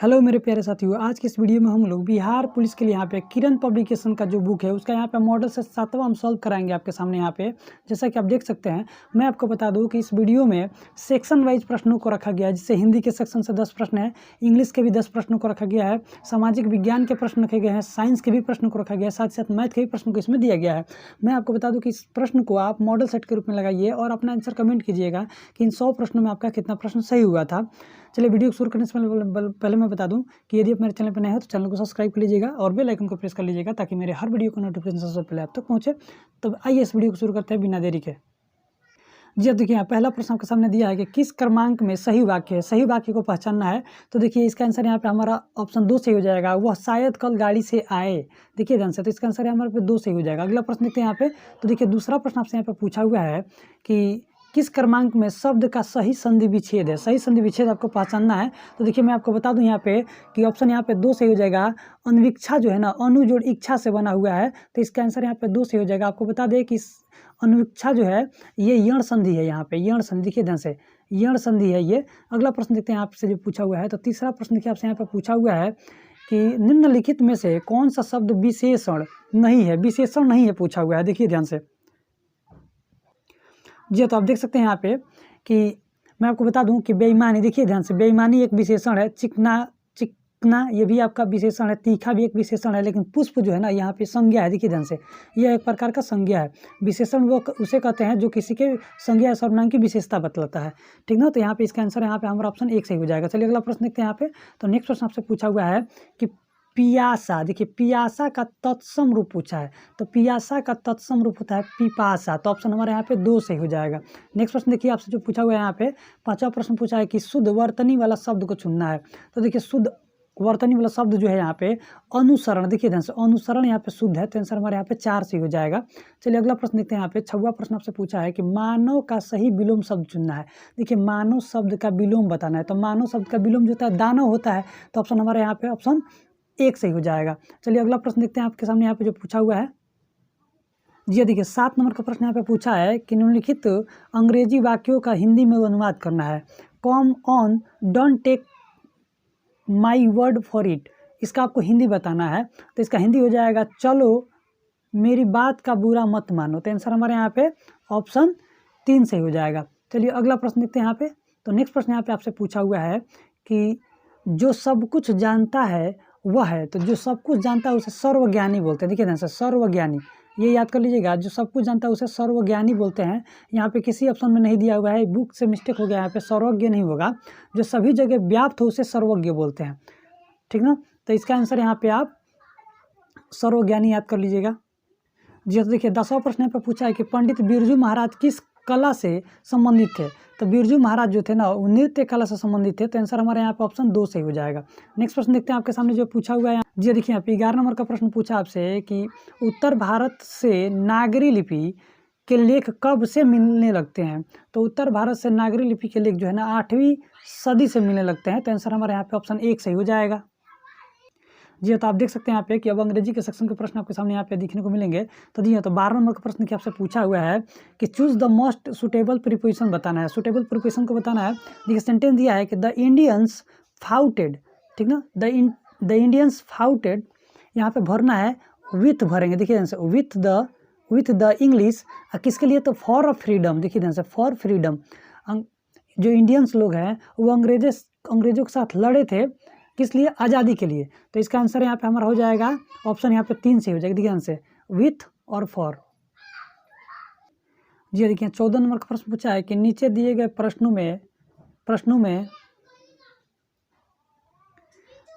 Hello मेरे प्यारे साथियों, आज की इस वीडियो में हम लोग बिहार पुलिस के लिए यहाँ पे किरण पब्लिकेशन का जो बुक है उसका यहाँ पे मॉडल से 7वां हम सॉल्व कराएंगे आपके सामने। यहाँ पे जैसा कि आप देख सकते हैं, मैं आपको बता दूं कि इस वीडियो में सेक्शन वाइज प्रश्नों को रखा गया है। जिससे हिंदी के सेक्शन से 10 प्रश्न है, इंग्लिश के भी 10 प्रश्नों को रखा गया है, सामाजिक विज्ञान के प्रश्न रखे गए हैं, साइंस के भी प्रश्नों को रखा गया है, साथ ही साथ मैथ के भी प्रश्न को इसमें दिया गया है। मैं आपको बता दूँ कि इस प्रश्न को आप मॉडल सेट के रूप में लगाइए और अपना आंसर कमेंट कीजिएगा कि इन 100 प्रश्नों में आपका कितना प्रश्न सही हुआ था। चलिए वीडियो शुरू करने से पहले मैं बता दूं कि यदि आप मेरे चैनल पर नए हो तो चैनल को सब्सक्राइब कर लीजिएगा और बेल आइकन को प्रेस कर लीजिएगा ताकि मेरे हर वीडियो का नोटिफिकेशन सबसे पहले आप तक पहुंचे। तो आइए इस वीडियो को शुरू करते हैं बिना देरी के। जी अब देखिए, यहाँ पहला प्रश्न आपके सामने दिया है कि किस क्रमांक में सही वाक्य है, सही वाक्य को पहचानना है। तो देखिए इसका आंसर यहाँ पे हमारा ऑप्शन 2 सही हो जाएगा। वह शायद कल गाड़ी से आए, देखिए ध्यान से, तो इसका आंसर हमारे पे 2 सही हो जाएगा। अगला प्रश्न देखते हैं यहाँ पे। तो देखिए दूसरा प्रश्न आपसे यहाँ पे पूछा हुआ है कि किस क्रमांक में शब्द का सही संधि विच्छेद है। सही संधि विच्छेद आपको पहचानना है। तो देखिए मैं आपको बता दूं यहाँ पे कि ऑप्शन यहाँ पे 2 सही हो जाएगा। अनविक्षा जो है ना, अनु जोड़ इच्छा से बना हुआ है, तो इसका आंसर यहाँ पे 2 सही हो जाएगा। आपको बता दें कि अनविक्षा जो है ये यण संधि है। यहाँ पे यण संधि, देखिए ध्यान से, यण संधि है ये। अगला प्रश्न देखते हैं आपसे जो पूछा हुआ है। तो तीसरा प्रश्न देखिए आपसे यहाँ पे पूछा हुआ है कि निम्नलिखित में से कौन सा शब्द विशेषण नहीं है, विशेषण नहीं है पूछा हुआ है। देखिए ध्यान से जी, तो आप देख सकते हैं यहाँ पे कि मैं आपको बता दूं कि बेईमानी, देखिए ध्यान से, बेईमानी एक विशेषण है। चिकना, चिकना ये भी आपका विशेषण है। तीखा भी एक विशेषण है। लेकिन पुष्प जो है ना, यहाँ पे संज्ञा है। देखिए ध्यान से, यह एक प्रकार का संज्ञा है। विशेषण वो उसे कहते हैं जो किसी के संज्ञा या सर्वनाम की विशेषता बतलाता है, ठीक ना। तो यहाँ पे इसका आंसर यहाँ पे हमारा ऑप्शन 1 सही हो जाएगा। चलिए अगला प्रश्न देखते हैं यहाँ पे। तो नेक्स्ट प्रश्न आपसे पूछा हुआ है कि पियासा, देखिए पियासा का तत्सम रूप पूछा है। तो पियासा का तत्सम रूप होता है पिपासा। तो ऑप्शन हमारे यहाँ पे 2 सही हो जाएगा। नेक्स्ट प्रश्न देखिए आपसे जो पूछा हुआ है यहाँ पे, 5वां प्रश्न पूछा है कि शुद्ध वर्तनी वाला शब्द को चुनना है। तो देखिए शुद्ध वर्तनी वाला शब्द जो है यहाँ पे अनुसरण, देखिए ध्यान से, अनुसरण यहाँ पे शुद्ध है। तो आंसर हमारे यहाँ पे 4 सही हो जाएगा। चलिए अगला प्रश्न देखते हैं यहाँ पे। 6वां प्रश्न आपसे पूछा है कि मानव का सही विलोम शब्द चुनना है। देखिए मानव शब्द का विलोम बताना है। तो मानव शब्द का विलोम जो होता है दानव होता है। तो ऑप्शन हमारे यहाँ पे ऑप्शन 1 सही हो जाएगा। चलिए अगला प्रश्न देखते हैं आपके सामने यहाँ पे जो पूछा हुआ है। जी देखिए 7 नंबर का प्रश्न यहाँ पे पूछा है कि निम्नलिखित अंग्रेजी वाक्यों का हिंदी में अनुवाद करना है। Come on, don't take my word for it, इसका आपको हिंदी बताना है। तो इसका हिंदी हो जाएगा चलो मेरी बात का बुरा मत मानो। तो आंसर हमारे यहाँ पे ऑप्शन 3 सही हो जाएगा। चलिए अगला प्रश्न देखते हैं यहाँ पे। तो नेक्स्ट प्रश्न यहाँ पे आपसे पूछा हुआ है कि जो सब कुछ जानता है वह है। तो जो सब कुछ जानता है उसे सर्वज्ञानी बोलते हैं। देखिए ध्यान से, सर्वज्ञानी, ये याद कर लीजिएगा। जो सब कुछ जानता है उसे सर्वज्ञानी बोलते हैं। यहाँ पे किसी ऑप्शन में नहीं दिया हुआ है, बुक से मिस्टेक हो गया, यहाँ पे सर्वज्ञ नहीं होगा। जो सभी जगह व्याप्त हो उसे सर्वज्ञ बोलते हैं, ठीक ना। तो इसका आंसर यहाँ पे आप सर्वज्ञानी याद कर लीजिएगा। जी तो देखिए 10वां प्रश्न यहाँ पे पूछा है कि पंडित बिरजू महाराज किस कला से संबंधित थे। तो बिरजू महाराज जो थे ना, वो नृत्य कला से संबंधित थे। तो आंसर हमारे यहाँ पे ऑप्शन 2 सही हो जाएगा। नेक्स्ट प्रश्न देखते हैं आपके सामने जो पूछा हुआ है। जी देखिए यहाँ पे 11 नंबर का प्रश्न पूछा आपसे कि उत्तर भारत से नागरी लिपि के लेख कब से मिलने लगते हैं। तो उत्तर भारत से नागरी लिपि के लेख जो है ना 8वीं सदी से मिलने लगते हैं। तो आंसर हमारे यहाँ पे ऑप्शन 1 सही हो जाएगा। जी तो आप देख सकते हैं यहाँ पे कि अब अंग्रेजी के सेक्शन के प्रश्न आपके सामने यहाँ पे देखने को मिलेंगे। तो जी तो 12 नंबर का प्रश्न की आपसे पूछा हुआ है कि choose the most suitable preposition बताना है। सुटेबल प्रीपोजिशन को बताना है। देखिए सेंटेंस दिया है कि द इंडियंस फाउटेड, ठीक ना, द इंडियंस फाउटेड, यहाँ पे भरना है विथ भरेंगे। देखिए ध्यान से, विथ द इंग्लिश, किसके लिए, तो फॉर फ्रीडम। देखिए ध्यान से, फॉर फ्रीडम। जो इंडियंस लोग हैं वो अंग्रेजों के साथ लड़े थे, किस लिए, आज़ादी के लिए। तो इसका आंसर यहाँ पे हमारा हो जाएगा ऑप्शन यहाँ पे 3 से हो जाएगा। देखिए ध्यान से, विथ और फॉर। जी देखिए 14 नंबर का प्रश्न पूछा है कि नीचे दिए गए प्रश्नों में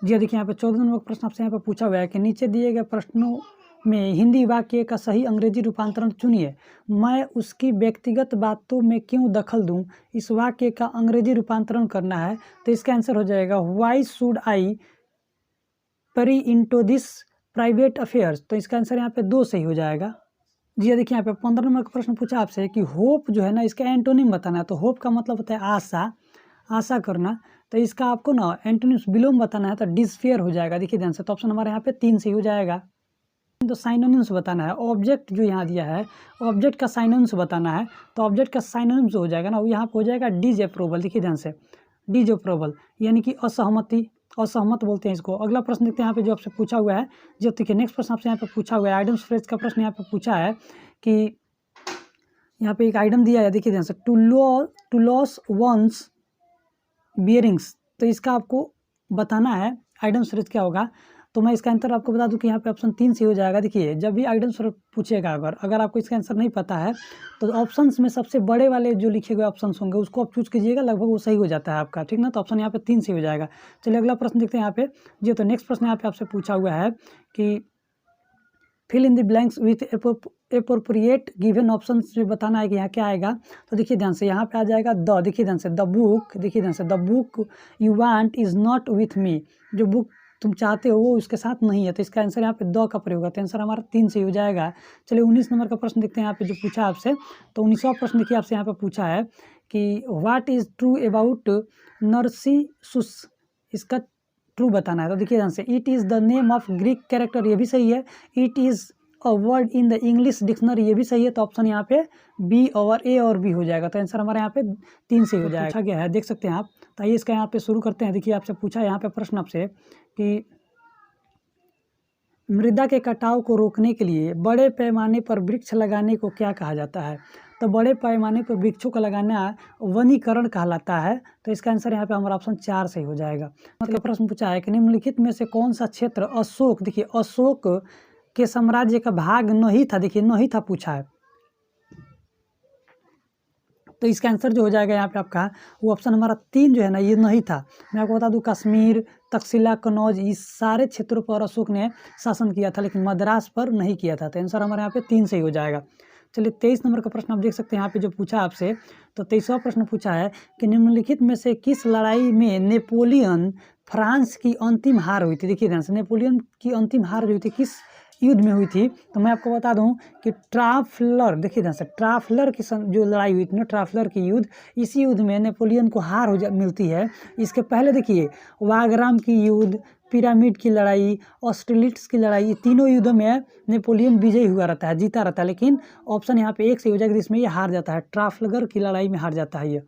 जी देखिए यहाँ पे 14 नंबर का प्रश्न आपसे यहाँ पे पूछा हुआ है कि नीचे दिए गए प्रश्नों में हिंदी वाक्य का सही अंग्रेजी रूपांतरण चुनिए। मैं उसकी व्यक्तिगत बातों में क्यों दखल दूं, इस वाक्य का अंग्रेजी रूपांतरण करना है। तो इसका आंसर हो जाएगा व्हाई शुड आई परी इनटू दिस प्राइवेट अफेयर्स। तो इसका आंसर यहाँ पे 2 सही हो जाएगा। जी देखिए यहाँ पे 15 नंबर का प्रश्न पूछा आपसे कि होप जो है ना, इसका एंटोनिम बताना है। तो होप का मतलब होता है आशा, आशा करना। तो इसका आपको ना एंटोनिम्स विलोम बताना है। तो डिस्फेयर हो जाएगा। देखिए ध्यान से, तो ऑप्शन हमारे यहाँ पे 3 सही हो जाएगा। तो साइनोनिम्स बताना है। ऑब्जेक्ट जो यहाँ दिया है, ऑब्जेक्ट का साइनोनिम्स बताना है। तो ऑब्जेक्ट का साइनोनिम्स हो जाएगा ना, वो यहाँ पे हो जाएगा डिसअप्रूवल। देखिए ध्यान से, डिसअप्रूवल यानी कि असहमति, असहमत बोलते हैं इसको। अगला प्रश्न देखते हैं यहाँ पे जो आपसे पूछा हुआ है। जो देखिए नेक्स्ट प्रश्न आपसे यहाँ पे पूछा हुआ है, आइडम्स फ्रेज का प्रश्न यहाँ पे पूछा है कि यहाँ पे एक आइटम दिया है, देखिए ध्यान से, टू लॉस वंस बियरिंग्स। तो इसका आपको बताना है आइडम्स फ्रेज क्या होगा। तो मैं इसका आंसर आपको बता दूं कि यहाँ पे ऑप्शन 3 से हो जाएगा। देखिए जब भी आइडम्स फ्रेज पूछेगा, अगर आपको इसका आंसर नहीं पता है तो ऑप्शंस में सबसे बड़े वाले जो लिखे हुए ऑप्शंस होंगे उसको आप चूज कीजिएगा, लगभग वो सही हो जाता है आपका, ठीक ना। तो ऑप्शन यहाँ पे 3 से हो जाएगा। चलिए अगला प्रश्न देखते हैं यहाँ पे जी। तो नेक्स्ट प्रश्न यहाँ पे आपसे पूछा हुआ है कि fill in the blanks with appropriate given option में बताना है कि यहाँ क्या आएगा। तो देखिए ध्यान से, यहाँ पे आ जाएगा द, देखिए ध्यान से, द बुक, देखिए ध्यान से, the book you want is not with me. जो बुक तुम चाहते हो वो उसके साथ नहीं है। तो इसका आंसर यहाँ पे द का प्रयोग है। तो आंसर हमारा 3 से हो जाएगा। चलिए 19 नंबर का प्रश्न देखते हैं यहाँ पे जो पूछा आपसे। तो 19वां प्रश्न देखिए आपसे यहाँ पे पूछा है कि व्हाट इज ट्रू अबाउट नर्सिसुस। इसका ट्रू बताना है। तो देखिए ध्यान से, it is the name of Greek character, ये भी सही है। It is a word in the English dictionary, ये भी सही है। तो ऑप्शन यहाँ पे बी और ए और बी हो जाएगा। तो आंसर हमारे यहाँ पे 3 से हो जाएगा। पूछा गया है, देख सकते हैं आप। तो आइए इसका यहाँ पे शुरू करते हैं। देखिए आपसे पूछा है यहाँ पे प्रश्न आपसे कि मृदा के कटाव को रोकने के लिए बड़े पैमाने पर वृक्ष लगाने को क्या कहा जाता है। तो बड़े पैमाने पर वृक्षों का लगाना वनीकरण कहलाता है। तो इसका आंसर यहाँ पे हमारा ऑप्शन 4 से हो जाएगा। मतलब प्रश्न पूछा है कि निम्नलिखित में से कौन सा क्षेत्र अशोक, देखिए अशोक के साम्राज्य का भाग नहीं था, देखिए नहीं था पूछा है। तो इसका आंसर जो हो जाएगा यहाँ पे आपका वो ऑप्शन हमारा 3 जो है ना, ये नहीं था। मैं आपको बता दूं कश्मीर, तक्षशिला, कन्नौज, इस सारे क्षेत्रों पर अशोक ने शासन किया था, लेकिन मद्रास पर नहीं किया था। तो आंसर हमारे यहाँ पे 3 से ही हो जाएगा। चलिए 23 नंबर का प्रश्न आप देख सकते हैं यहाँ पे जो पूछा आपसे। तो 23वां प्रश्न पूछा है कि निम्नलिखित में से किस लड़ाई में नेपोलियन फ्रांस की अंतिम हार हुई थी। देखिए ध्यान से, नेपोलियन की अंतिम हार जो हुई थी किस युद्ध में हुई थी। तो मैं आपको बता दूं कि ट्राफलर, देखिए ध्यान से, ट्राफलर की जो लड़ाई हुई थी ना, ट्राफलर की युद्ध, इसी युद्ध में नेपोलियन को हार मिलती है। इसके पहले देखिए वाग्राम की युद्ध, पिरामिड की लड़ाई, ऑस्ट्रेलिट्स की लड़ाई, ये तीनों युद्धों में नेपोलियन विजयी हुआ रहता है, जीता रहता है। लेकिन ऑप्शन यहाँ पे 1 से हो जाएगा, जिसमें ये हार जाता है, ट्राफलगर की लड़ाई में हार जाता है ये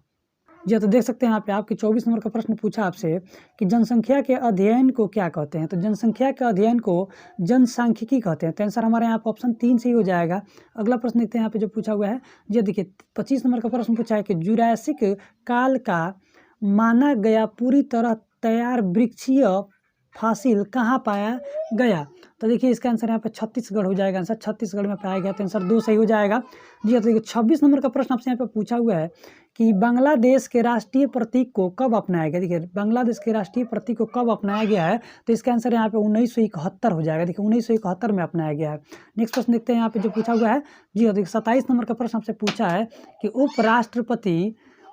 जी। तो देख सकते हैं यहाँ पे आपके 24 नंबर का प्रश्न पूछा आपसे कि जनसंख्या के अध्ययन को क्या कहते हैं। तो जनसंख्या के अध्ययन को जनसांख्यिकी कहते हैं। तो आंसर हमारे यहाँ पे ऑप्शन 3 से ही हो जाएगा। अगला प्रश्न देखते हैं यहाँ पे जो पूछा हुआ है जी। देखिए 25 नंबर का प्रश्न पूछा है कि जुरासिक काल का माना गया पूरी तरह तैयार वृक्षीय फासिल कहाँ पाया गया। तो देखिए इसका आंसर यहाँ पे छत्तीसगढ़ हो जाएगा। आंसर छत्तीसगढ़ में पाया गया। तो आंसर 2 सही हो जाएगा जी। तो देखिए 26 नंबर का प्रश्न आपसे यहाँ पे पूछा हुआ है कि बांग्लादेश के राष्ट्रीय प्रतीक को कब अपनाया गया। देखिए बांग्लादेश के राष्ट्रीय प्रतीक को कब अपनाया गया है। तो इसका आंसर यहाँ पे 1971 हो जाएगा। देखिए 1971 में अपनाया गया है। नेक्स्ट प्रश्न देखते हैं यहाँ पे जो पूछा हुआ है जी। देखिए 27 नंबर का प्रश्न आपसे पूछा है कि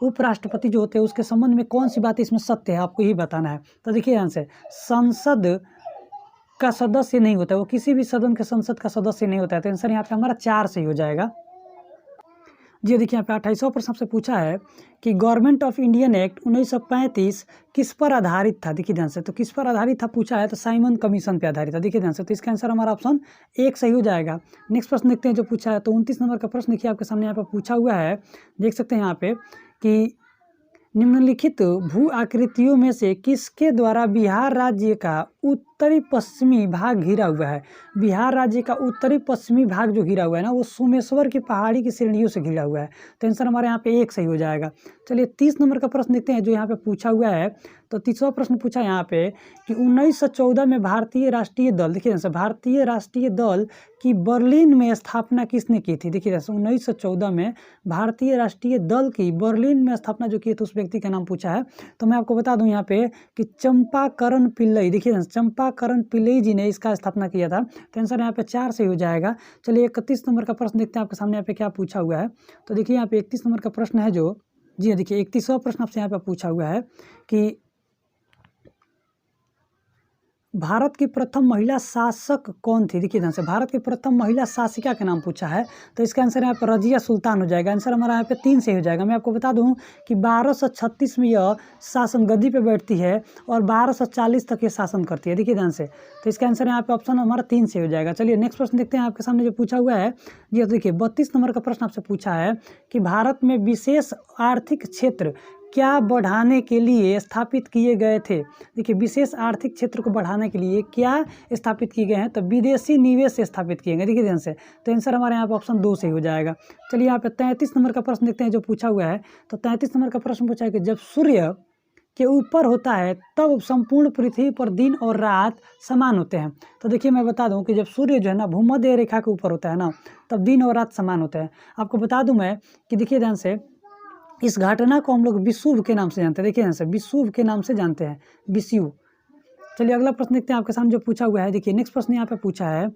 उपराष्ट्रपति जो होते हैं उसके संबंध में कौन सी बात इसमें सत्य है, आपको यही बताना है। तो देखिए ध्यान से, संसद का सदस्य नहीं होता है, वो किसी भी सदन के संसद का सदस्य नहीं होता है। तो आंसर यहाँ पे हमारा 4 से ही हो जाएगा जी। देखिए यहाँ पे 28वां प्रश्न आपसे पूछा है कि गवर्नमेंट ऑफ इंडियन एक्ट 1935 किस पर आधारित था। देखिए ध्यान से, तो किस पर आधारित था पूछा है, तो साइमन कमीशन पे आधारित था। देखिए ध्यान से, तो इसका आंसर हमारा ऑप्शन 1 सही हो जाएगा। नेक्स्ट प्रश्न देखते हैं जो पूछा है। तो 29 नंबर का प्रश्न देखिए आपके सामने यहाँ पे पूछा हुआ है, देख सकते हैं यहाँ पे कि निम्नलिखित भू आकृतियों में से किसके द्वारा बिहार राज्य का उत्तरी पश्चिमी भाग घिरा हुआ है। बिहार राज्य का उत्तरी पश्चिमी भाग जो घिरा हुआ है ना, वो सोमेश्वर की पहाड़ी की श्रेणियों से घिरा हुआ है। तो आंसर हमारे यहाँ पे 1 सही हो जाएगा। चलिए 30 नंबर का प्रश्न देखते हैं जो यहाँ पे पूछा हुआ है। तो 30वां प्रश्न पूछा यहाँ पे कि 1914 में भारतीय राष्ट्रीय दल, देखिए भारतीय राष्ट्रीय दल की बर्लिन में स्थापना किसने की थी। देखिए 1914 में भारतीय राष्ट्रीय दल की बर्लिन में स्थापना जो की थी उस व्यक्ति का नाम पूछा है। तो मैं आपको बता दूं यहाँ पे कि चंपाकरण पिल्लई, देखिए चंपाकरण पिल्लई जी ने इसका स्थापना किया था। तो आंसर यहाँ पे 4 से हो जाएगा। चलिए 31 नंबर का प्रश्न देखते हैं आपके सामने यहाँ पे क्या पूछा हुआ है। तो देखिए यहाँ पे 31 नंबर का प्रश्न है जो जी। देखिए 31वां प्रश्न आपसे यहाँ पे पूछा हुआ है कि भारत की प्रथम महिला शासक कौन थी। देखिए ध्यान से, भारत की प्रथम महिला शासिका का नाम पूछा है। तो इसका आंसर यहाँ पर रजिया सुल्तान हो जाएगा। आंसर हमारा यहाँ पे 3 से हो जाएगा। मैं आपको बता दूं कि 1236 में यह शासन गद्दी पे बैठती है और 1240 तक ये शासन करती है। देखिए ध्यान से, तो इसका आंसर यहाँ पे ऑप्शन हमारा 3 से हो जाएगा। चलिए नेक्स्ट प्रश्न देखते हैं आपके सामने जो पूछा हुआ है ये। देखिए 32 नंबर का प्रश्न आपसे पूछा है कि भारत में विशेष आर्थिक क्षेत्र क्या बढ़ाने के लिए स्थापित किए गए थे। देखिए विशेष आर्थिक क्षेत्र को बढ़ाने के लिए क्या स्थापित किए गए हैं, तो विदेशी निवेश से स्थापित किए गए। देखिए ध्यान से, तो आंसर हमारे यहाँ पे ऑप्शन 2 सही हो जाएगा। चलिए यहाँ पे 33 नंबर का प्रश्न देखते हैं जो पूछा हुआ है। तो 33 नंबर का प्रश्न पूछा है कि जब सूर्य के ऊपर होता है तब संपूर्ण पृथ्वी पर दिन और रात समान होते हैं। तो देखिए मैं बता दूं कि जब सूर्य जो है ना भूमध्य रेखा के ऊपर होता है ना, तब दिन और रात समान होते हैं। आपको बता दूं मैं कि देखिए ध्यान से, इस घटना को हम लोग विषुव के नाम से जानते हैं। देखिए ध्यान से, विषुव के नाम से जानते हैं, विषुव। चलिए अगला प्रश्न देखते हैं आपके सामने जो पूछा हुआ है। देखिए नेक्स्ट प्रश्न यहाँ पे पूछा है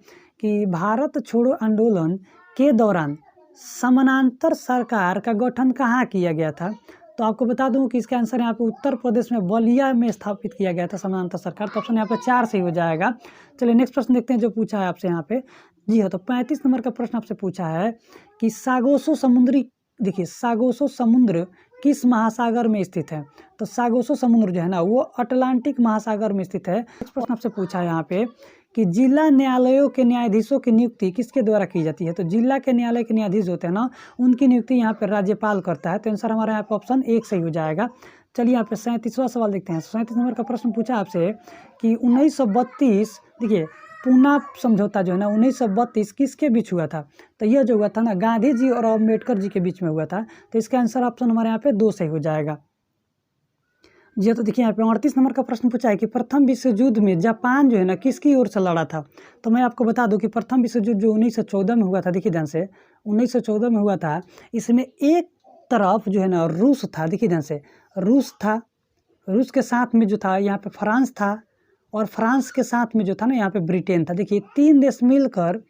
कि भारत छोड़ो आंदोलन के दौरान समानांतर सरकार का गठन कहाँ किया गया था। तो आपको बता दूं कि इसका आंसर यहाँ पे उत्तर प्रदेश में बलिया में स्थापित किया गया था समानांतर सरकार। तो ऑप्शन यहाँ पे 4 सही हो जाएगा। चलिए नेक्स्ट प्रश्न देखते हैं जो पूछा है आपसे यहाँ पे। जी हाँ, तो 35 नंबर का प्रश्न आपसे पूछा है कि सागोसो समुद्री, देखिए सागोसो समुद्र किस महासागर में स्थित है। तो सागोसो समुद्र जो है ना वो अटलांटिक महासागर में स्थित है। नेक्स्ट प्रश्न आपसे पूछा है यहाँ पे कि जिला न्यायालयों के न्यायाधीशों की नियुक्ति किसके द्वारा की जाती है। तो जिला के न्यायालय के न्यायाधीश होते हैं ना, उनकी नियुक्ति यहाँ पर राज्यपाल करता है। तो आंसर हमारा यहाँ पे ऑप्शन 1 सही हो जाएगा। चलिए यहाँ पे 37वां सवाल देखते हैं। 37 नंबर का प्रश्न पूछा आपसे कि 1932, देखिए पूना समझौता जो है ना 1932 किसके बीच हुआ था। तो यह जो हुआ था ना गांधी जी और अम्बेडकर जी के बीच में हुआ था। तो इसका आंसर ऑप्शन हमारे यहाँ पे 2 सही हो जाएगा। जी तो देखिए यहाँ पे 38 नंबर का प्रश्न पूछा है कि प्रथम विश्व युद्ध में जापान जो है ना किसकी ओर से लड़ा था। तो मैं आपको बता दूं कि प्रथम विश्व युद्ध जो 1914 में हुआ था, देखिए ध्यान से 1914 में हुआ था, इसमें एक तरफ जो है ना रूस था। देखिए ध्यान से, रूस था, रूस के साथ में जो था यहाँ पे फ्रांस था, और फ्रांस के साथ में जो था ना यहाँ पे ब्रिटेन था। देखिए 3 देश मिलकर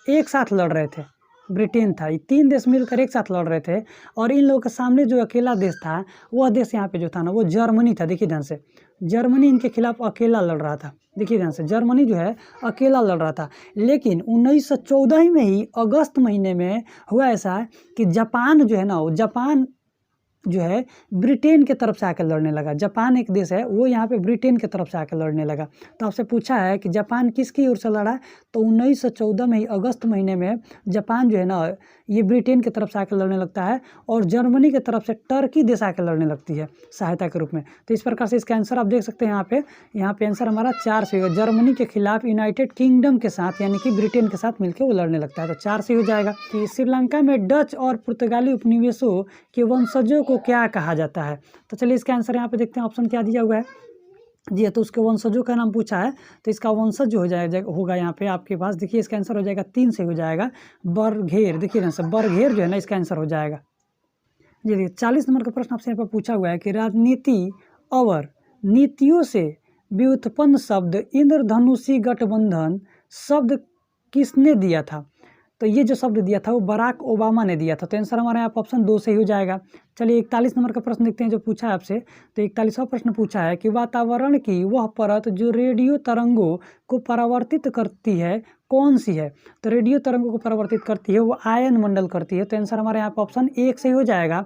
एक साथ लड़ रहे थे, ब्रिटेन था, ये 3 देश मिलकर एक साथ लड़ रहे थे। और इन लोगों के सामने जो अकेला देश था, वह देश यहाँ पे जो था ना वो जर्मनी था। देखिए ध्यान से, जर्मनी इनके खिलाफ अकेला लड़ रहा था। देखिए ध्यान से, जर्मनी जो है अकेला लड़ रहा था। लेकिन 1914 में ही अगस्त महीने में हुआ ऐसा कि जापान जो है ना, वो जापान जो है ब्रिटेन के तरफ से आकर लड़ने लगा। जापान एक देश है, वो यहाँ पे ब्रिटेन के तरफ से आकर लड़ने लगा। तो आपसे पूछा है कि जापान किसकी ओर से लड़ा। तो 1914 में ही अगस्त महीने में जापान जो है ना ये ब्रिटेन की तरफ से आकर लड़ने लगता है, और जर्मनी की तरफ से टर्की देश आकर लड़ने लगती है सहायता के रूप में। तो इस प्रकार से इसका आंसर आप देख सकते हैं यहाँ पे आंसर हमारा 4 से होगा। जर्मनी के खिलाफ यूनाइटेड किंगडम के साथ यानी कि ब्रिटेन के साथ मिलकर वो लड़ने लगता है। तो 4 से हो जाएगा। कि श्रीलंका में डच और पुर्तगाली उपनिवेशों के वंशजों को क्या कहा जाता है। तो चलिए इसका आंसर यहाँ पे देखते हैं, ऑप्शन क्या दिया हुआ है। जी है, तो उसके वंशजों का नाम पूछा है, तो इसका वंशज जो हो जाएगा होगा यहाँ पे आपके पास। देखिए इसका आंसर हो जाएगा 3 से हो जाएगा, बरघेर। देखिए ना सब बरघेर जो है ना इसका आंसर हो जाएगा। जी देखिए 40 नंबर का प्रश्न आपसे यहाँ पर पूछा हुआ है कि राजनीति और नीतियों से व्युत्पन्न शब्द इंद्रधनुषी गठबंधन शब्द किसने दिया था। तो ये जो शब्द दिया था वो बराक ओबामा ने दिया था। तो आंसर हमारे यहाँ ऑप्शन 2 से ही हो जाएगा। चलिए 41 नंबर का प्रश्न देखते हैं जो पूछा है आपसे। तो 41वां प्रश्न पूछा है कि वातावरण की वह परत जो रेडियो तरंगों को परावर्तित करती है कौन सी है। तो रेडियो तरंगों को परावर्तित करती है वो आयन मंडल करती है। तो आंसर हमारे यहाँ पर ऑप्शन 1 से ही हो जाएगा,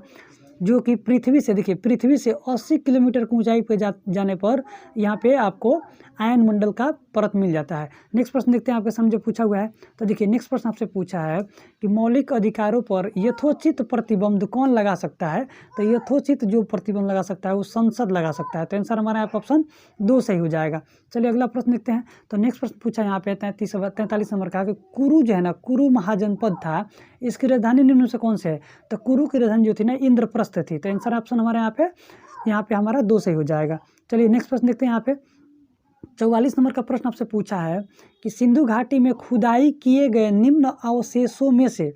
जो कि पृथ्वी से, देखिए पृथ्वी से 80 किलोमीटर की ऊंचाई पर जाने पर यहाँ पे आपको आयन मंडल का परत मिल जाता है। नेक्स्ट प्रश्न देखते हैं आपके सामने जो पूछा हुआ है। तो देखिए नेक्स्ट प्रश्न आपसे पूछा है कि मौलिक अधिकारों पर यथोचित प्रतिबंध कौन लगा सकता है। तो यथोचित जो प्रतिबंध लगा सकता है वो संसद लगा सकता है। तो आंसर हमारा यहाँ ऑप्शन 2 सही हो जाएगा। चलिए अगला प्रश्न देखते हैं। तो नेक्स्ट प्रश्न पूछा यहाँ पे 43 नंबर का कि कुरु जो है ना, कुरु महाजनपद था, इसकी राजधानी निम्न से कौन से है। तो कुरु की राजधानी जो थी ना इंद्रप्रस्थ थी। तो आंसर ऑप्शन हमारे यहाँ पे हमारा 2 सही हो जाएगा। चलिए नेक्स्ट प्रश्न देखते हैं यहाँ पे 44 नंबर का प्रश्न आपसे पूछा है कि सिंधु घाटी में खुदाई किए गए निम्न अवशेषों में से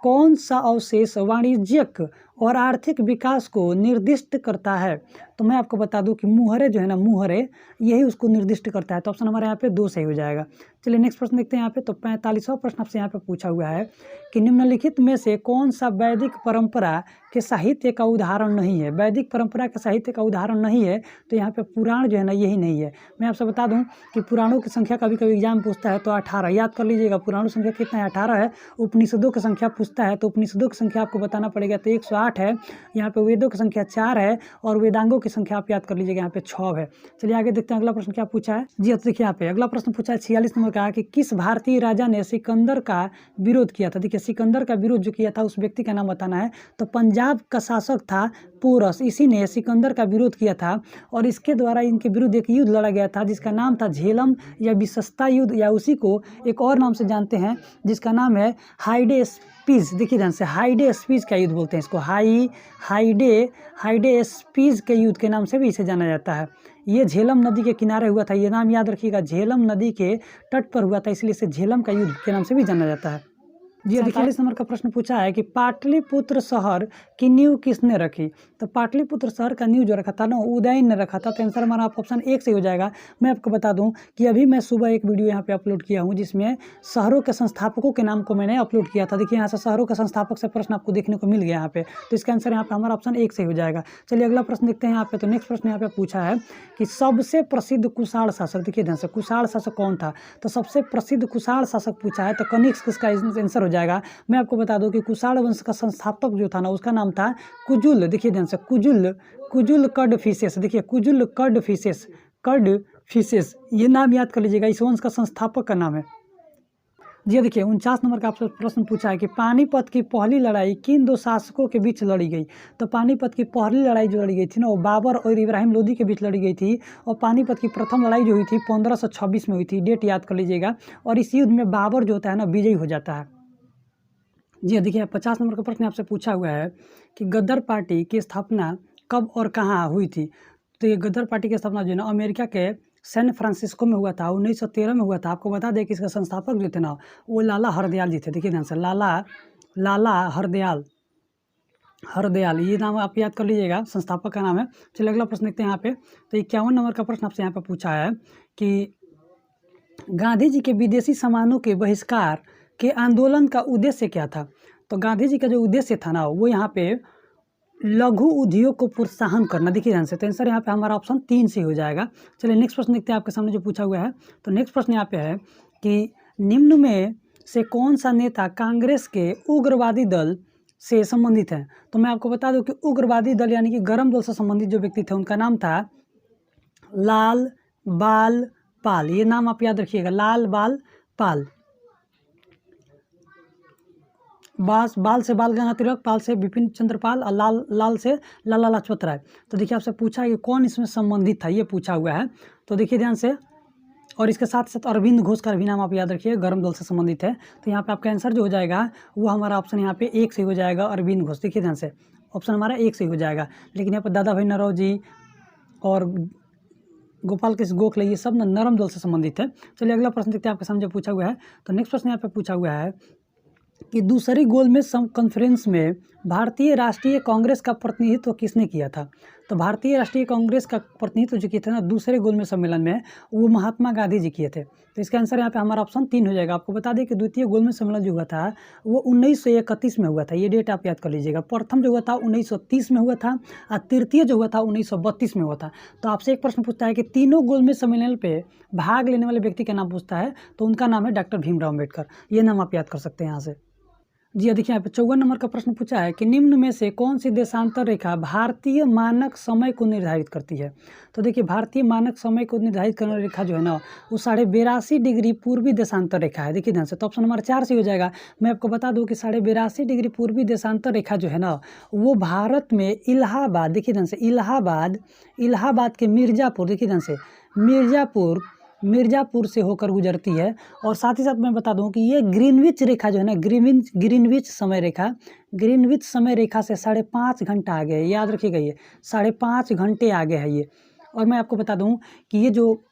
कौन सा अवशेष वाणिज्यिक और आर्थिक विकास को निर्दिष्ट करता है। तो मैं आपको बता दूं कि मुहरे जो है ना, मुहरे यही उसको निर्दिष्ट करता है। तो ऑप्शन हमारे यहाँ पे 2 सही हो जाएगा। चलिए नेक्स्ट प्रश्न देखते हैं यहाँ पे। तो 45वां प्रश्न आपसे यहाँ पे पूछा हुआ है कि निम्नलिखित में से कौन सा वैदिक परंपरा के साहित्य का उदाहरण नहीं है। वैदिक परंपरा के साहित्य का उदाहरण नहीं है, तो यहाँ पे पुराण जो है ना यही नहीं है। मैं आपसे बता दूं कि पुराणों की संख्या कभी कभी एग्जाम पूछता है तो 18 याद कर लीजिएगा। पुराणों की संख्या कितना है, 18 है। उपनिषदों की संख्या पूछता है तो उपनिषदों की संख्या आपको बताना पड़ेगा, तो 108 है। यहाँ पे वेदों की संख्या 4 है और वेदांगों की संख्या आप याद कर लीजिएगा, यहाँ पे 6 है। चलिए आगे देखते हैं अगला प्रश्न क्या पूछा है। जी देखिए यहाँ पे अगला प्रश्न पूछा है 46 नंबर का कि किस भारतीय राजा ने सिकंदर का विरोध किया था। देखिए सिकंदर का विरोध जो किया था उस व्यक्ति का नाम बताना है। तो पंजाब का शासक था पोरस, इसी ने सिकंदर का विरोध किया था और इसके द्वारा इनके विरुद्ध एक युद्ध लड़ा गया था जिसका नाम था झेलम या विशस्ता युद्ध, या उसी को एक और नाम से जानते हैं जिसका नाम है हाइडेस्पीज। देखिए ध्यान से, हाइडेस्पीज का युद्ध बोलते हैं इसको, हाइडेस्पीज के युद्ध के नाम से भी इसे जाना जाता है। ये झेलम नदी के किनारे हुआ था, ये नाम याद रखिएगा, झेलम नदी के तट पर हुआ था, इसलिए इसे झेलम का युद्ध के नाम से भी जाना जाता है। जी देखिए, 40 नंबर का प्रश्न पूछा है कि पाटलिपुत्र शहर की नींव किसने रखी। तो पाटलिपुत्र शहर का नींव जो रखा था ना, उदयन ने रखा था। तो आंसर हमारा ऑप्शन 1 से हो जाएगा। मैं आपको बता दूं कि अभी मैं सुबह एक वीडियो यहाँ पे अपलोड किया हूँ जिसमें शहरों के संस्थापकों के नाम को मैंने अपलोड किया था। देखिए यहाँ से शहरों के संस्थापक से प्रश्न आपको देखने को मिल गया यहाँ पे, तो इसका आंसर यहाँ पे हमारा ऑप्शन 1 से हो जाएगा। चलिए अगला प्रश्न देखते हैं यहाँ पे। तो नेक्स्ट प्रश्न यहाँ पे पूछा है कि सबसे प्रसिद्ध कुषाण शासक, देखिए ध्यान से, कुषाण शासक कौन था। तो सबसे प्रसिद्ध कुषाण शासक पूछा है, तो कनिष्क इसका आंसर हो जाएगा। मैं आपको बता दूं कि कुषाण वंश का संस्थापक जो था ना, उसका नाम था कुजुल। देखिए ध्यान से, कुजुल कडफिसेस। देखिए कुजुल कडफिसेस, ये नाम याद कर लीजिएगा, इस वंश का संस्थापक का नाम है। जी देखिए 49 नंबर का आपसे प्रश्न पूछा है कि पानीपत की पहली लड़ाई किन दो शासकों के बीच लड़ी गई। तो पानीपत की पहली लड़ाई जो लड़ी गई थी ना, वो बाबर और इब्राहिम लोदी के बीच लड़ी गई थी। और पानीपत की प्रथम लड़ाई जो हुई थी 1526 में हुई थी, डेट याद कर लीजिएगा। और इस युद्ध में बाबर जो होता है ना, विजयी हो जाता है। जी देखिए 50 नंबर का प्रश्न आपसे पूछा हुआ है कि गद्दार पार्टी की स्थापना कब और कहाँ हुई थी। तो ये गद्दार पार्टी की स्थापना जो है ना, अमेरिका के सैन फ्रांसिस्को में हुआ था, 1913 में हुआ था। आपको बता दें कि इसका संस्थापक जो थे ना, वो लाला हरदयाल जी थे। देखिए ध्यान से, लाला हरदयाल, ये नाम आप याद कर लीजिएगा, संस्थापक का नाम है। चलिए अगला प्रश्न देखते हैं यहाँ पे। तो 51 नंबर का प्रश्न आपसे यहाँ पे पूछा है कि गांधी जी के विदेशी सामानों के बहिष्कार के आंदोलन का उद्देश्य क्या था। तो गांधी जी का जो उद्देश्य था ना, वो यहाँ पे लघु उद्योग को प्रोत्साहन करना। देखिए ध्यान से, तो आंसर यहाँ पे हमारा ऑप्शन 3 से हो जाएगा। चलिए नेक्स्ट प्रश्न देखते हैं आपके सामने जो पूछा हुआ है। तो नेक्स्ट प्रश्न यहाँ पे है कि निम्न में से कौन सा नेता कांग्रेस के उग्रवादी दल से संबंधित है। तो मैं आपको बता दूं कि उग्रवादी दल यानी कि गरम दल से संबंधित जो व्यक्ति थे, उनका नाम था लाल बाल पाल। ये नाम आप याद रखिएगा, लाल बाल पाल। बाल से बाल गंगाधर तिलक, पाल से बिपिन चंद्र पाल, और लाल से लाला लाजपत राय। तो देखिए आपसे पूछा है कि कौन इसमें संबंधित था, ये पूछा हुआ है। तो देखिए ध्यान से, और इसके साथ साथ अरविंद घोष का भी नाम आप याद रखिए, गरम दल से संबंधित है। तो यहाँ पे आपका आंसर जो हो जाएगा वो हमारा ऑप्शन यहाँ पे 1 से हो जाएगा, अरविंद घोष। देखिए ध्यान से, ऑप्शन हमारा 1 से हो जाएगा। लेकिन यहाँ पर दादा भाई नौरोजी और गोपाल कृष्ण गोखले, ये सब नरम दल से संबंधित है। चलिए अगला प्रश्न देखते हैं आपके सामने जो पूछा हुआ है। तो नेक्स्ट प्रश्न यहाँ पे पूछा हुआ है कि दूसरी गोलमेज कॉन्फ्रेंस में भारतीय राष्ट्रीय कांग्रेस का प्रतिनिधित्व किसने किया था। तो भारतीय राष्ट्रीय कांग्रेस का प्रतिनिधित्व जो किया था ना दूसरे गोलमेज सम्मेलन में, वो महात्मा गांधी जी किए थे। तो इसका आंसर यहाँ पे हमारा ऑप्शन 3 हो जाएगा। आपको बता दें कि द्वितीय गोलमेज सम्मेलन जो हुआ था वो 1931 में हुआ था, ये डेट आप याद कर लीजिएगा। प्रथम जो हुआ था 1930 में हुआ था, और तृतीय जो हुआ था 1932 में हुआ था। तो आपसे एक प्रश्न पूछता है कि तीनों गोलमेज सम्मेलन पे भाग लेने वाले व्यक्ति का नाम पूछता है, तो उनका नाम है डॉक्टर भीमराव अम्बेडकर। ये नाम आप याद कर सकते हैं यहाँ से। जी देखिए यहाँ पे 54 नंबर का प्रश्न पूछा है कि निम्न में से कौन सी देशांतर रेखा भारतीय मानक समय को निर्धारित करती है। तो देखिए भारतीय मानक समय को निर्धारित करने वाली रेखा जो है ना, वो 82.5 डिग्री पूर्वी देशांतर रेखा है। देखिए ध्यान से, तो ऑप्शन नंबर 4 से हो जाएगा। मैं आपको बता दूं कि 82.5 डिग्री पूर्वी देशांतर रेखा जो है ना, वो भारत में इलाहाबाद, देखिए ध्यान से, इलाहाबाद के मिर्ज़ापुर, देखिए ध्यान से, मिर्ज़ापुर से होकर गुजरती है। और साथ ही साथ मैं बता दूं कि ये ग्रीनविच रेखा जो है ना, ग्रीनविच समय रेखा से 5.5 घंटा आगे है। याद रखिएगा, ये 5.5 घंटे आगे है ये। और मैं आपको बता दूं कि ये जो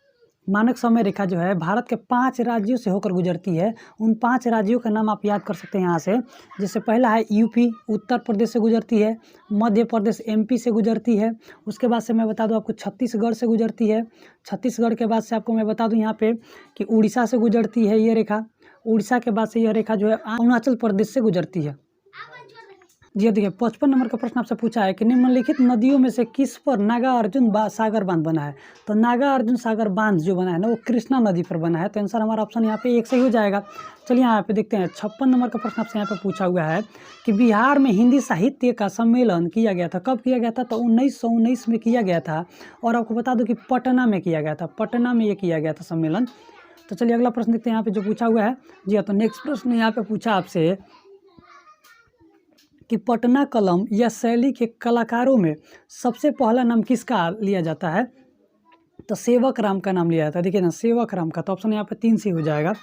मानक समय रेखा जो है भारत के 5 राज्यों से होकर गुजरती है। उन 5 राज्यों का नाम आप याद कर सकते हैं यहाँ से। जैसे पहला है यूपी, उत्तर प्रदेश से गुजरती है। मध्य प्रदेश एमपी से गुजरती है। उसके बाद से मैं बता दूं आपको छत्तीसगढ़ से गुजरती है। छत्तीसगढ़ के बाद से आपको मैं बता दूं यहाँ पे कि उड़ीसा से गुजरती है ये रेखा। उड़ीसा के बाद से यह रेखा जो है अरुणाचल प्रदेश से गुजरती है। जी देखिए 55 नंबर का प्रश्न आपसे पूछा है कि निम्नलिखित नदियों में से किस पर नागार्जुन सागर बांध बना है। तो नागार्जुन सागर बांध जो बना है ना, वो कृष्णा नदी पर बना है। तो आंसर हमारा ऑप्शन यहाँ पे 1 से ही हो जाएगा। चलिए यहाँ पे देखते हैं 56 नंबर का प्रश्न आपसे यहाँ पे पूछा हुआ है कि बिहार में हिंदी साहित्य का सम्मेलन किया गया था। कब किया गया था। तो 1919 में किया गया था। और आपको बता दूं कि पटना में किया गया था, पटना में ये किया गया था सम्मेलन। तो चलिए अगला प्रश्न देखते हैं यहाँ पे जो पूछा हुआ है। जी हाँ, तो नेक्स्ट प्रश्न यहाँ पे पूछा आपसे कि पटना कलम या शैली के कलाकारों में सबसे पहला नाम किसका लिया जाता है? तो सेवक राम का नाम लिया जाता है। देखिए ना, सेवक राम का। तो ऑप्शन यहाँ पे 3 से हो जाएगा।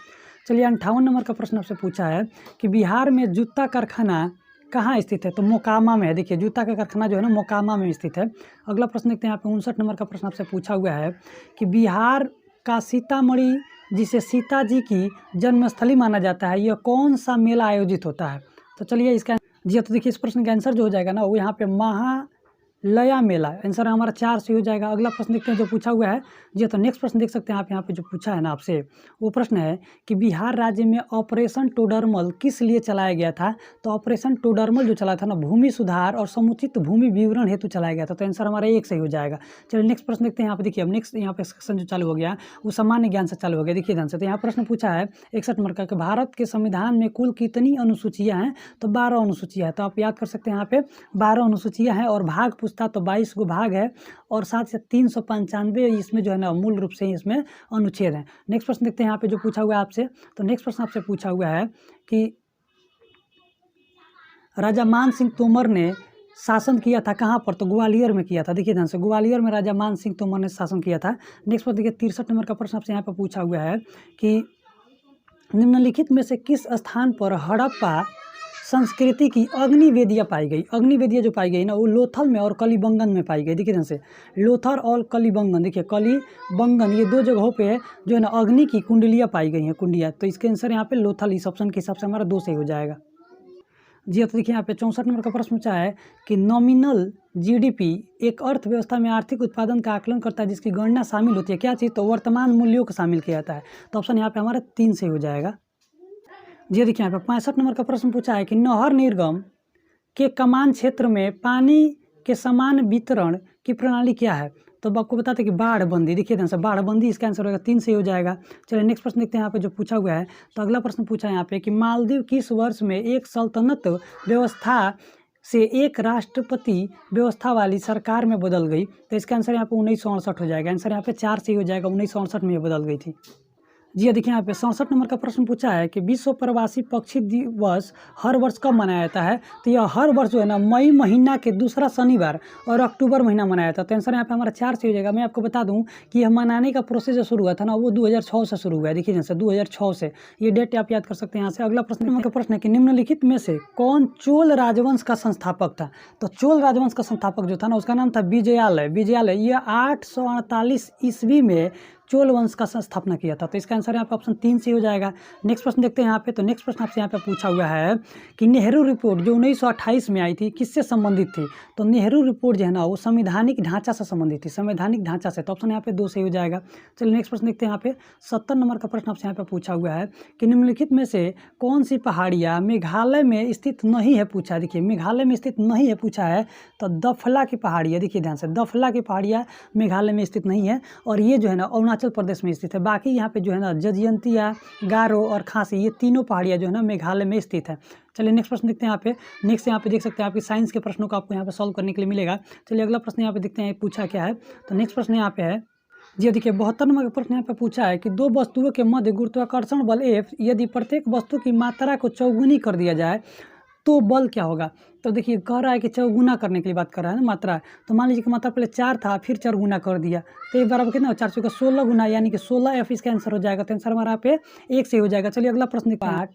चलिए 58 नंबर का प्रश्न आपसे पूछा है कि बिहार में जूता कारखाना कहाँ स्थित है? तो मोकामा में है। देखिए जूता का कारखाना जो है ना मोकामा में स्थित है। अगला प्रश्न देखते हैं यहाँ पे 59 नंबर का प्रश्न आपसे पूछा हुआ है कि बिहार का सीतामढ़ी, जिसे सीता जी की जन्मस्थली माना जाता है, यह कौन सा मेला आयोजित होता है? तो चलिए इसका जी, तो देखिए इस प्रश्न का आंसर जो हो जाएगा ना वो यहाँ पे महालया मेला। आंसर हमारा 4 से हो जाएगा। अगला प्रश्न देखते हैं जो पूछा हुआ है जी। तो नेक्स्ट प्रश्न देख सकते हैं आप यहाँ पे जो पूछा है ना आपसे, वो प्रश्न है कि बिहार राज्य में ऑपरेशन टोडरमल किस लिए चलाया गया था? तो ऑपरेशन टोडरमल जो चला था ना भूमि सुधार और समुचित भूमि विवरण हेतु चलाया गया था। तो आंसर हमारा 1 सही हो जाएगा। चलिए नेक्स्ट प्रश्न देखते हैं यहाँ पे। देखिए अब नेक्स्ट यहाँ पे सेक्शन जो चालू हो गया वो सामान्य ज्ञान से चालू हो गया। देखिए ध्यान से, तो यहाँ प्रश्न पूछा है 61 नंबर का कि भारत के संविधान में कुल कितनी अनुसूचियाँ हैं? तो 12 अनुसूचियाँ हैं। तो आप याद कर सकते हैं यहाँ पे 12 अनुसूचियाँ हैं और भाग पूछता तो 22 गो भाग है और साथ से 395 इसमें जो है ना मूल रूप से इसमें अनुच्छेद हैं। नेक्स्ट प्रश्न देखते हैं यहाँ पे जो पूछा हुआ है आपसे। तो नेक्स्ट प्रश्न आपसे पूछा हुआ है कि राजा मान सिंह तोमर ने शासन किया था कहाँ पर? तो ग्वालियर में किया था। देखिए ध्यान से, ग्वालियर में राजा मान सिंह तोमर ने शासन किया था। नेक्स्ट प्रश्न देखिए 63 नंबर का प्रश्न आपसे यहाँ पर पूछा हुआ है कि निम्नलिखित में से किस स्थान पर हड़प्पा संस्कृति की अग्निवेदियाँ पाई गई? अग्निवेदियाँ जो पाई गई ना वो लोथल में और कलिबंगन में पाई गई। देखिए ध्यान से, लोथल और कलिबंगन। देखिए कलिबंगन ये 2 जगहों पे जो है ना अग्नि की कुंडलियाँ पाई गई हैं, कुंडियाँ। तो इसके आंसर यहाँ पे लोथल इस ऑप्शन के हिसाब से हमारा 2 सही हो जाएगा जी। तो देखिए यहाँ पे 64 नंबर का प्रश्न पूछा है कि नॉमिनल जीडीपी एक अर्थव्यवस्था में आर्थिक उत्पादन का आकलन करता है जिसकी गणना शामिल होती है। क्या चीज़? तो वर्तमान मूल्यों को शामिल किया जाता है। तो ऑप्शन यहाँ पे हमारा 3 सही हो जाएगा जी। देखिए यहाँ पे 65 नंबर का प्रश्न पूछा है कि नहर निगम के कमान क्षेत्र में पानी के समान वितरण की प्रणाली क्या है? तो अब आपको बताते हैं कि बाढ़बंदी। देखिए ध्यान से, बाढ़बंदी इसका आंसर होगा 3 सही हो जाएगा। चलिए नेक्स्ट प्रश्न देखते हैं यहाँ पे जो पूछा हुआ है। तो अगला प्रश्न पूछा है यहाँ पे कि मालदीव किस वर्ष में एक सल्तनत व्यवस्था से एक राष्ट्रपति व्यवस्था वाली सरकार में बदल गई? तो इसका आंसर यहाँ पे 1968 हो जाएगा। आंसर यहाँ पे 4 सही हो जाएगा। 1968 में ये बदल गई थी जी। देखिए यहाँ पे 67 नंबर का प्रश्न पूछा है कि विश्व प्रवासी पक्षी दिवस हर वर्ष कब मनाया जाता है? तो यह हर वर्ष जो है ना मई महीना के दूसरा शनिवार और अक्टूबर महीना मनाया जाता है। तो आंसर यहाँ पे हमारा 4 से हो जाएगा। मैं आपको बता दूं कि यह मनाने का प्रोसेस जो शुरू हुआ था ना वो 2006 से शुरू हुआ है। देखिए जैसे 2006 से, ये डेट आप याद कर सकते हैं यहाँ से। अगला प्रश्न का प्रश्न है कि निम्नलिखित में से कौन चोल राजवंश का संस्थापक था? तो चोल राजवंश का संस्थापक जो था ना उसका नाम था विजयालय। विजयालय ये 848 ईस्वी में चोल वंश का स्थापना किया था। तो इसका आंसर यहाँ पे ऑप्शन 3 से हो जाएगा। नेक्स्ट प्रश्न देखते हैं यहाँ पे। तो नेक्स्ट प्रश्न आपसे यहाँ पे पूछा हुआ है कि नेहरू रिपोर्ट जो 1928 में आई थी किससे संबंधित थी? तो नेहरू रिपोर्ट जो है ना वो संवैधानिक ढांचा से संबंधित थी, संवैधानिक ढांचा से। तो ऑप्शन यहाँ पे 2 सही हो जाएगा। चलिए नेक्स्ट प्रश्न देखते हैं यहाँ पे 70 नंबर का प्रश्न आपसे यहाँ पे पूछा हुआ है कि निम्नलिखित में से कौन सी पहाड़ियाँ मेघालय में स्थित नहीं है? पूछा। देखिए मेघालय में स्थित नहीं है पूछा है तो दफला की पहाड़ियाँ। देखिए ध्यान से, दफला की पहाड़ियाँ मेघालय में स्थित नहीं है और ये जो है ना अरुणाचल प्रदेश में स्थित है। बाकी यहाँ पे जो है ना जजयंतिया, गारो और खासी ये तीनों पहाड़ियाँ जो है ना मेघालय में स्थित है। चलिए नेक्स्ट प्रश्न देखते हैं यहाँ पे। नेक्स्ट यहाँ पे देख सकते हैं आपकी साइंस के प्रश्नों को आपको यहाँ पे सॉल्व करने के लिए मिलेगा। चलिए अगला प्रश्न यहाँ पे देखते हैं पूछा क्या है। तो नेक्स्ट प्रश्न यहाँ पे है जी। देखिए 72 नंबर का प्रश्न यहाँ पे पूछा है कि 2 वस्तुओं के मध्य गुरुत्वाकर्षण बल F यदि प्रत्येक वस्तु की मात्रा को चौगुनी कर दिया जाए तो बल क्या होगा? तो देखिए कह रहा है कि चौगुना करने के लिए बात कर रहा है ना मात्रा। तो मान लीजिए कि मात्रा पहले 4 था फिर 4 गुना कर दिया तो एक बराबर कितना 4 चौका 16 गुना यानी कि 16F इसका आंसर हो जाएगा। तो आंसर हमारा यहाँ पे 1 से हो जाएगा। चलिए अगला प्रश्न पाठ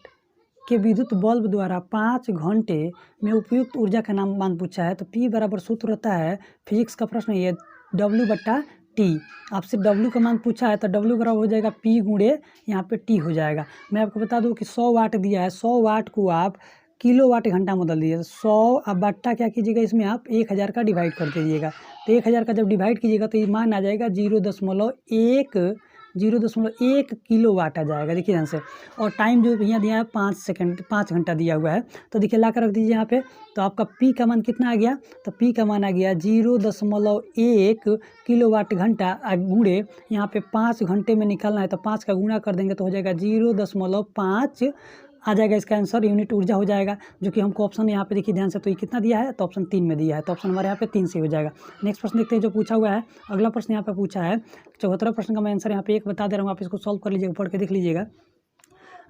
के विद्युत बल्ब द्वारा 5 घंटे में उपयुक्त ऊर्जा का नाम मान पूछा है। तो P बराबर सूत्र रहता है, फिजिक्स का प्रश्न ये W/T। आपसे W का मान पूछा है तो W बराबर हो जाएगा P गुणे यहाँ पे T हो जाएगा। मैं आपको बता दूं कि 100 वाट दिया है, 100 वाट को आप किलोवाट घंटा में बदल दीजिए। 100 अब बट्टा क्या कीजिएगा इसमें आप 1000 का डिवाइड कर दीजिएगा। तो 1000 का जब डिवाइड कीजिएगा तो ये मान आ जाएगा 0.1 किलोवाट आ जाएगा। देखिए ध्यान से, और टाइम जो यहाँ दिया है 5 घंटा दिया हुआ है। तो देखिए ला कर रख दीजिए यहाँ पे। तो आपका P का मान कितना आ गया? तो P का मान आ गया 0.1 किलोवाट घंटा गुणे यहाँ पे 5 घंटे में निकालना है तो 5 का गुणा कर देंगे तो हो जाएगा 0.5 आ जाएगा। इसका आंसर यूनिट ऊर्जा हो जाएगा जो कि हमको ऑप्शन यहाँ पे देखिए ध्यान से। तो ये कितना दिया है? तो ऑप्शन 3 में दिया है। तो ऑप्शन हमारे यहाँ पे 3 से हो जाएगा। नेक्स्ट प्रश्न देखते हैं जो पूछा हुआ है। अगला प्रश्न यहाँ पे पूछा है 74 प्रश्न का मैं आंसर यहाँ पे 1 बता दे रहा हूँ, आप इसको सॉल्व कर लीजिएगा, पढ़ के देख लीजिएगा।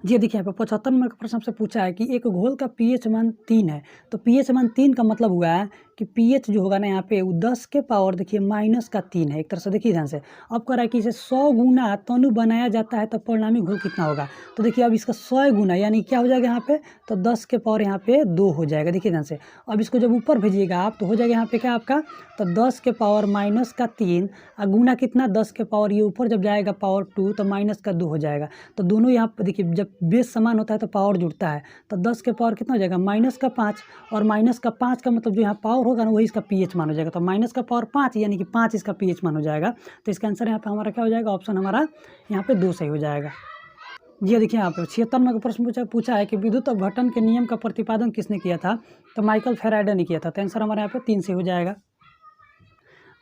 जी देखिए यहाँ पे 75 नंबर का प्रश्न आपसे पूछा है कि एक घोल का पीएच मान 3 है। तो पीएच मान 3 का मतलब हुआ है कि पीएच जो होगा ना यहाँ पे वो 10 के पावर देखिए -3 है। एक तरह से देखिए ध्यान से। अब कह रहा है कि इसे 100 गुना तनु बनाया जाता है तो परिणामी घोल कितना होगा। तो देखिए अब इसका 100 गुना यानी क्या हो जाएगा यहाँ पे, तो 10 के पावर यहाँ पे 2 हो जाएगा। देखिए ध्यान से। अब इसको जब ऊपर भेजिएगा आप तो हो जाएगा यहाँ पे क्या आपका, तो 10 के पावर -3 और गुना कितना 10 के पावर ये ऊपर जब जाएगा पावर 2 तो -2 हो जाएगा। तो दोनों यहाँ पर देखिए जब बेस समान होता है तो पावर जुड़ता है। तो 10 के पावर कितना हो जाएगा -5 और -5 का मतलब जो यहाँ पावर होगा ना वही इसका पीएच मान हो जाएगा। तो माइनस का पावर 5 यानी कि 5 इसका पीएच मान हो जाएगा। तो इसका आंसर यहाँ पे हमारा क्या हो जाएगा, ऑप्शन हमारा यहाँ पे 2 सही हो जाएगा। जी देखिए यहाँ पे 76 नंबर का प्रश्न पूछा है कि विद्युत अपघटन के नियम का प्रतिपादन किसने किया था। तो माइकल फैराडे ने किया था। तो आंसर हमारे यहाँ पे 3 सही हो जाएगा।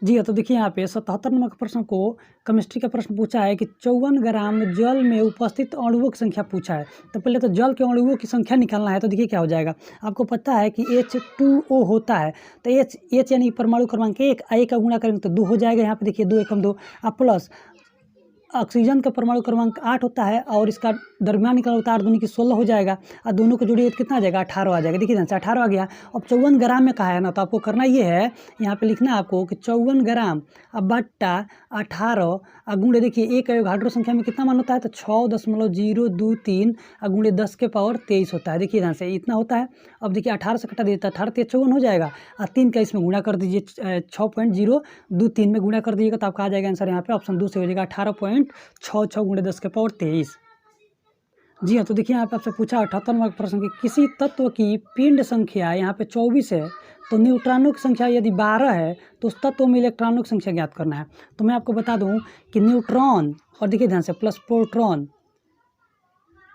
जी हाँ, तो देखिए यहाँ पे 77 नंबर का प्रश्न को केमिस्ट्री का प्रश्न पूछा है कि 54 ग्राम जल में उपस्थित अणुओं की संख्या पूछा है। तो पहले तो जल के अणुओं की संख्या निकालना है। तो देखिए क्या हो जाएगा, आपको पता है कि H2O होता है। तो H यानी परमाणु क्रमांक 1 A का गुणा करेंगे तो 2 हो जाएगा। यहाँ पे देखिए 2 एकम 2 प्लस ऑक्सीजन का परमाणु क्रमांक 8 होता है और इसका दरमियान निकला होता है 8 दूनी की 16 हो जाएगा और दोनों को जोड़िए तो कितना आ जाएगा 18 आ जाएगा। देखिए ध्यान से 18 आ गया। अब 54 ग्राम में कहा है ना, तो आपको करना ये है यहाँ पे लिखना है आपको कि 54 ग्राम अब बट्टा 18 गुणे देखिए एक हाइड्रो संख्या में कितना मान होता है, तो 6.023 गुणे 10 के पावर 23 होता है। देखिए ध्यान से इतना होता है। अब देखिए 18 से कटा देता है 18 × 54 हो जाएगा और 3 का इसमें गुणा कर दीजिए 6.023 में गुणा कर दीजिएगा तो आपका आ जाएगा आंसर यहाँ पे ऑप्शन 2 से हो जाएगा 18.66 गुणे 10 के पावर 23। जी हाँ, तो देखिए यहाँ पे आपसे पूछा 78 नंबर प्रश्न की किसी तत्व की पिंड संख्या यहाँ पे 24 है तो न्यूट्रॉनों की संख्या यदि 12 है तो उस तत्व में इलेक्ट्रॉनों की संख्या ज्ञात करना है। तो मैं आपको बता दूं कि न्यूट्रॉन और देखिए ध्यान से प्लस प्रोटॉन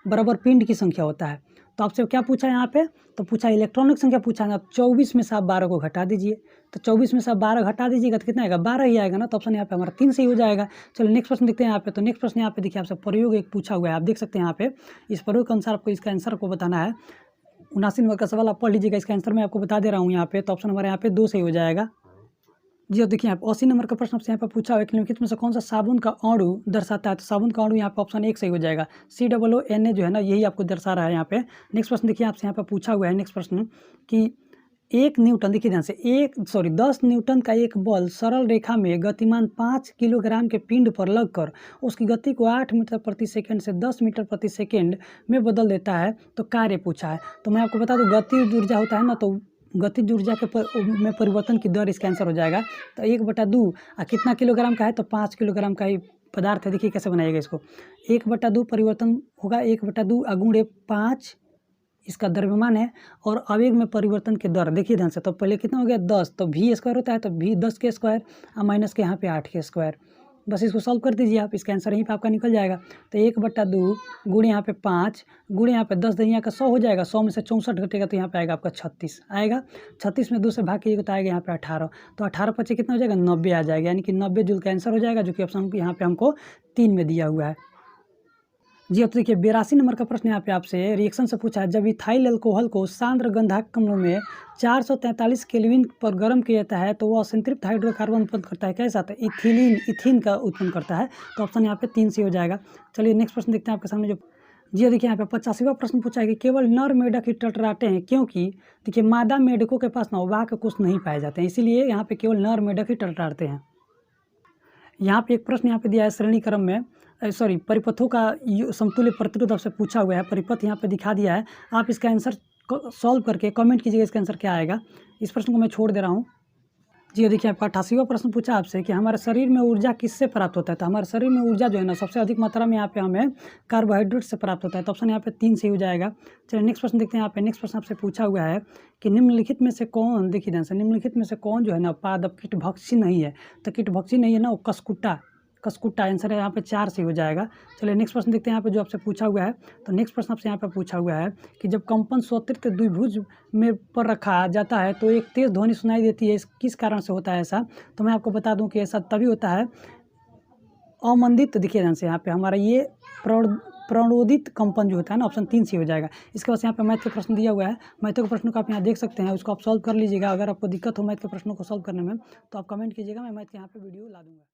बराबर पिंड की संख्या होता है। तो आपसे क्या पूछा यहाँ पे, तो पूछा इलेक्ट्रॉनों की संख्या पूछा ना, 24 में से आप 12 को घटा दीजिए। तो 24 में से आप 12 घटा दीजिएगा तो कितना आएगा, 12 ही आएगा ना। तो ऑप्शन यहाँ पे हमारा 3 सही हो जाएगा। चलो नेक्स्ट प्रश्न देखते हैं यहाँ पे। तो नेक्स्ट प्रश्न यहाँ पे देखिए आपसे प्रयोग एक पूछा हुआ है, आप देख सकते हैं यहाँ पे। इस प्रयोग के अनुसार आपको इसका आंसर को बताना है। 79 नंबर का सवाल आप पढ़ लीजिएगा। इसका आंसर मैं आपको बता दे रहा हूँ यहाँ पे। तो ऑप्शन हमारे यहाँ पे 2 सही हो जाएगा। जी अब देखिए आप 80 नंबर का प्रश्न आपसे यहाँ पर पूछा हुआ है कि निम्नलिखित में से कौन सा साबुन का अणु दर्शाता है। तो साबुन का अणु यहाँ पे ऑप्शन 1 सही हो जाएगा। COONA जो है ना यही आपको दर्शा रहा है यहाँ पे। नेक्स्ट प्रश्न देखिए आपसे यहाँ पर पूछा हुआ है नेक्स्ट प्रश्न कि 1 न्यूटन देखिए ध्यान से 10 न्यूटन का एक बल सरल रेखा में गतिमान 5 किलोग्राम के पिंड पर लगकर उसकी गति को 8 मीटर प्रति सेकंड से 10 मीटर प्रति सेकंड में बदल देता है तो कार्य पूछा है। तो मैं आपको बता दूं गतिज ऊर्जा होता है ना, तो गतिज ऊर्जा के में परिवर्तन की दर इसका आंसर हो जाएगा। तो 1/2 कितना किलोग्राम का है, तो 5 किलोग्राम का ही पदार्थ है। देखिए कैसे बनाइएगा इसको, 1/2 परिवर्तन होगा 1/2 गुणे 5 इसका द्रव्यमान है और आवेग में परिवर्तन के दर देखिए ध्यान से। तो पहले कितना हो गया 10, तो v² होता है तो v 10 के स्क्वायर और माइनस के यहाँ पे 8 के स्क्वायर। बस इसको सॉल्व कर दीजिए आप, इसका आंसर यहीं पे आपका निकल जाएगा। तो 1/2 गुणे यहाँ पे 5 गुणे यहाँ पे 10 दुनिया का 100 हो जाएगा। 100 में से 64 घटेगा तो यहाँ पे आएगा आपका 36 आएगा। 36 में 2 से भाग कीजिएगा तो आएगा यहाँ पे 18। तो 18 पचे कितना हो जाएगा 90 आ जाएगा, यानी कि 90 जूल का आंसर हो जाएगा, जो कि ऑप्शन यहाँ पे हमको 3 में दिया हुआ है। जी अब तो देखिए 82 नंबर का प्रश्न यहाँ पे आपसे रिएक्शन से पूछा है। जब इथाइल अल्कोहल को सांद्र गंधक अम्लों में 443 केल्विन पर गर्म किया जाता है तो वह संतृप्त हाइड्रोकार्बन उत्पन्न करता है। कैसा, तो इथीन का उत्पन्न करता है। तो ऑप्शन यहाँ पे 3 से हो जाएगा। चलिए नेक्स्ट प्रश्न देखते हैं आपके सामने। जो जी देखिए यहाँ पे 85वां प्रश्न पूछा है कि केवल नर मेढक ही टटराते हैं क्योंकि देखिए मादा मेढकों के पास नौवाह के कुछ नहीं पाए जाते हैं, इसीलिए यहाँ पे केवल नर मेढक ही टटराते हैं। यहाँ पे एक प्रश्न यहाँ पे दिया है श्रेणी क्रम में परिपथों का समतुल्य प्रतिरोध आपसे पूछा हुआ है। परिपथ यहाँ पे दिखा दिया है, आप इसका आंसर सॉल्व करके कमेंट कीजिएगा इसका आंसर क्या आएगा। इस प्रश्न को मैं छोड़ दे रहा हूँ। जी देखिए आपका 88वां प्रश्न पूछा आपसे कि हमारे शरीर में ऊर्जा किससे प्राप्त होता है। तो हमारे शरीर में ऊर्जा जो है ना सबसे अधिक मात्रा में यहाँ पे हमें कार्बोहाइड्रेट से प्राप्त होता है। तो ऑप्शन यहाँ पे 3 सही हो जाएगा। चलिए नेक्स्ट प्रश्न देखते हैं। यहाँ पे नेक्स्ट प्रश्न आपसे पूछा हुआ है कि निम्नलिखित में से कौन, देखिए ध्यान से, निम्नलिखित में से कौन जो है ना पादप कीटभक्षी नहीं है। तो कीटभक्षी नहीं है ना वो कसकुट्टा आंसर है यहाँ पे 4 से हो जाएगा। चलिए नेक्स्ट प्रश्न देखते हैं यहाँ पे जो आपसे पूछा हुआ है। तो नेक्स्ट प्रश्न आपसे यहाँ पे पूछा हुआ है कि जब कंपन स्वतंत्र द्विभुज में पर रखा जाता है तो एक तेज ध्वनि सुनाई देती है, किस कारण से होता है ऐसा। तो मैं आपको बता दूं कि ऐसा तभी होता है अवमंदित, देखिए ध्यान से यहाँ पे हमारा ये प्रणोदित कंपन जो होता है ना, ऑप्शन 3 से हो जाएगा। इसके बाद यहाँ पे मैथ के प्रश्न दिया हुआ है। मैथ के प्रश्नों को आप यहाँ देख सकते हैं, उसको आप सॉल्व कर लीजिएगा। अगर आपको दिक्कत हो मैथ के प्रश्नों को सॉल्व करने में तो आप कमेंट कीजिएगा, मैं मैथ के यहाँ पे वीडियो ला दूँगा।